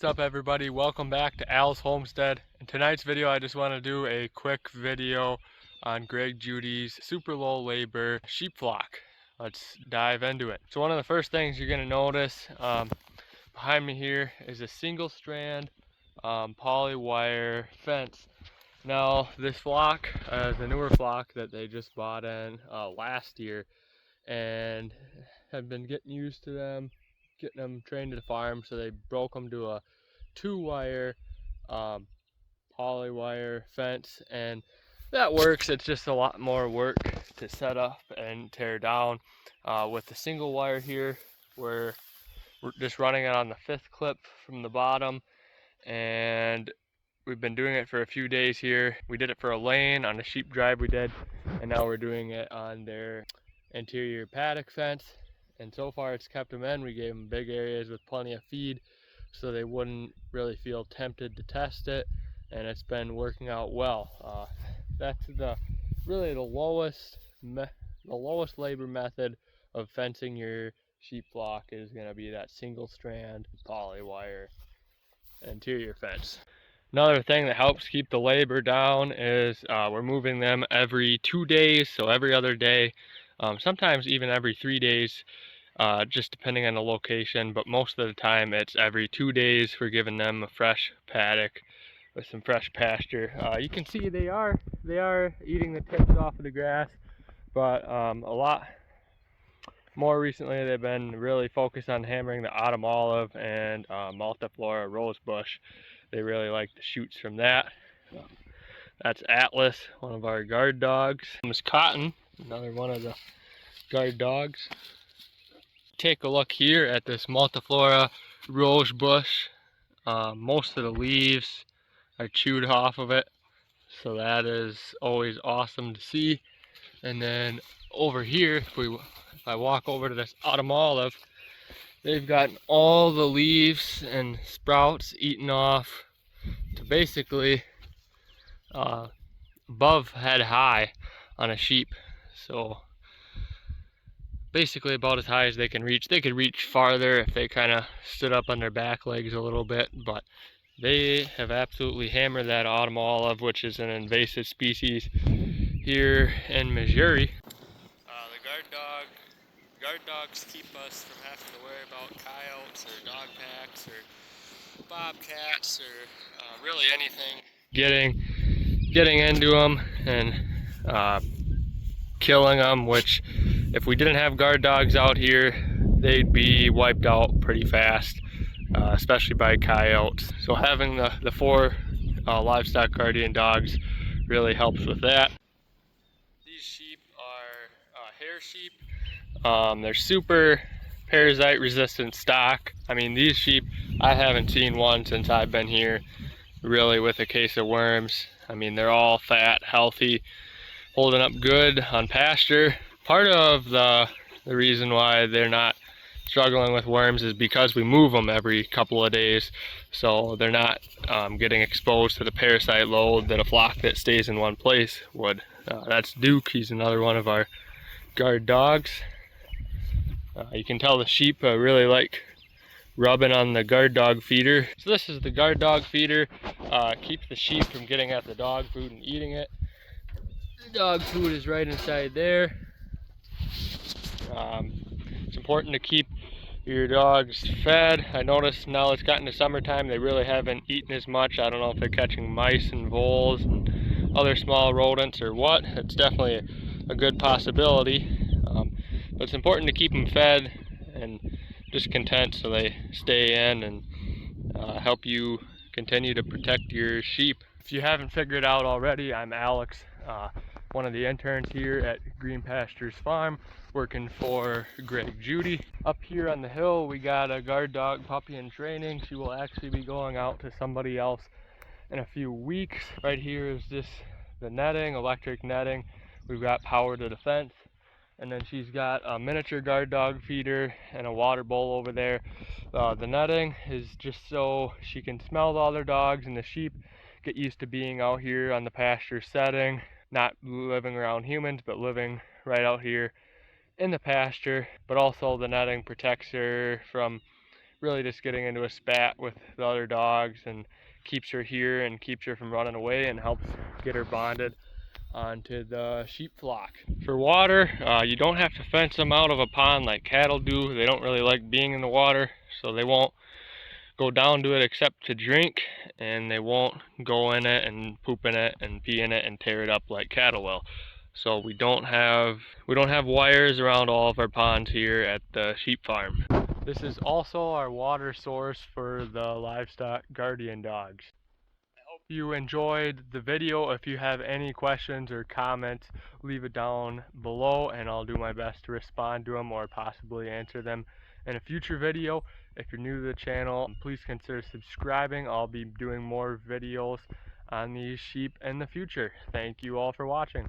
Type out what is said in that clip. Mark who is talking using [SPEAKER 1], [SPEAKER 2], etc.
[SPEAKER 1] What's up everybody, welcome back to Al's Homestead. In tonight's video I just want to do a quick video on Greg Judy's super low labor sheep flock. Let's dive into it. So one of the first things you're going to notice behind me here is a single strand poly wire fence. Now this flock is a newer flock that they just bought in last year and have been getting used to them, getting them trained to the farm, so they broke them to a 2-wire poly wire fence, and that works. It's just a lot more work to set up and tear down. With the single wire here, we're just running it on the 5th clip from the bottom, and we've been doing it for a few days here. We did it for a lane on a sheep drive we did, and now we're doing it on their interior paddock fence, and so far it's kept them in. We gave them big areas with plenty of feed so they wouldn't really feel tempted to test it, and it's been working out well. That's really the lowest labor method of fencing your sheep flock is going to be that single strand poly wire interior fence. Another thing that helps keep the labor down is we're moving them every 2 days, so every other day, sometimes even every 3 days, just depending on the location, but most of the time it's every 2 days. We're giving them a fresh paddock with some fresh pasture. You can see they are eating the tips off of the grass, but a lot more recently they've been really focused on hammering the autumn olive and multiflora rosebush. They really like the shoots from that. That's Atlas, one of our guard dogs. This is Cotton, another one of the guard dogs. Take a look here at this multiflora rosebush. Most of the leaves are chewed off of it, so that is always awesome to see. And then over here, if I walk over to this autumn olive, they've gotten all the leaves and sprouts eaten off to basically above head high on a sheep. So basically about as high as they can reach. They could reach farther if they kind of stood up on their back legs a little bit, but they have absolutely hammered that autumn olive, which is an invasive species here in Missouri. The guard dogs keep us from having to worry about coyotes or dog packs or bobcats or really anything getting into them and killing them, which if we didn't have guard dogs out here, they'd be wiped out pretty fast, especially by coyotes. So having the 4 livestock guardian dogs really helps with that. These sheep are hair sheep. They're super parasite resistant stock. I mean, these sheep, I haven't seen one since I've been here really with a case of worms. I mean, they're all fat, healthy, holding up good on pasture. Part of the reason why they're not struggling with worms is because we move them every couple of days, so they're not getting exposed to the parasite load that a flock that stays in one place would. That's Duke. He's another one of our guard dogs. You can tell the sheep really like rubbing on the guard dog feeder. So this is the guard dog feeder. Keeps the sheep from getting at the dog food and eating it. The dog food is right inside there. It's important to keep your dogs fed. I noticed now it's gotten to summertime, they really haven't eaten as much. I don't know if they're catching mice and voles and other small rodents or what. It's definitely a good possibility. But it's important to keep them fed and just content so they stay in and help you continue to protect your sheep. If you haven't figured out already, I'm Alex, one of the interns here at Green Pastures Farm, working for Greg Judy. Up here on the hill, we got a guard dog puppy in training. She will actually be going out to somebody else in a few weeks. Right here is just the netting, electric netting. We've got power to the fence. And then she's got a miniature guard dog feeder and a water bowl over there. The netting is just so she can smell the other dogs and the sheep get used to being out here on the pasture setting, not living around humans, but living right out here in the pasture. But also the netting protects her from really just getting into a spat with the other dogs, and keeps her here and keeps her from running away and helps get her bonded onto the sheep flock. For water, you don't have to fence them out of a pond like cattle do. They don't really like being in the water, so they won't go down to it except to drink, and they won't go in it and poop in it and pee in it and tear it up like cattle will. So we don't have wires around all of our ponds here at the sheep farm. This is also our water source for the livestock guardian dogs. I hope you enjoyed the video. If you have any questions or comments, leave it down below and I'll do my best to respond to them or possibly answer them in a future video. If you're new to the channel, please consider subscribing. I'll be doing more videos on these sheep in the future. Thank you all for watching.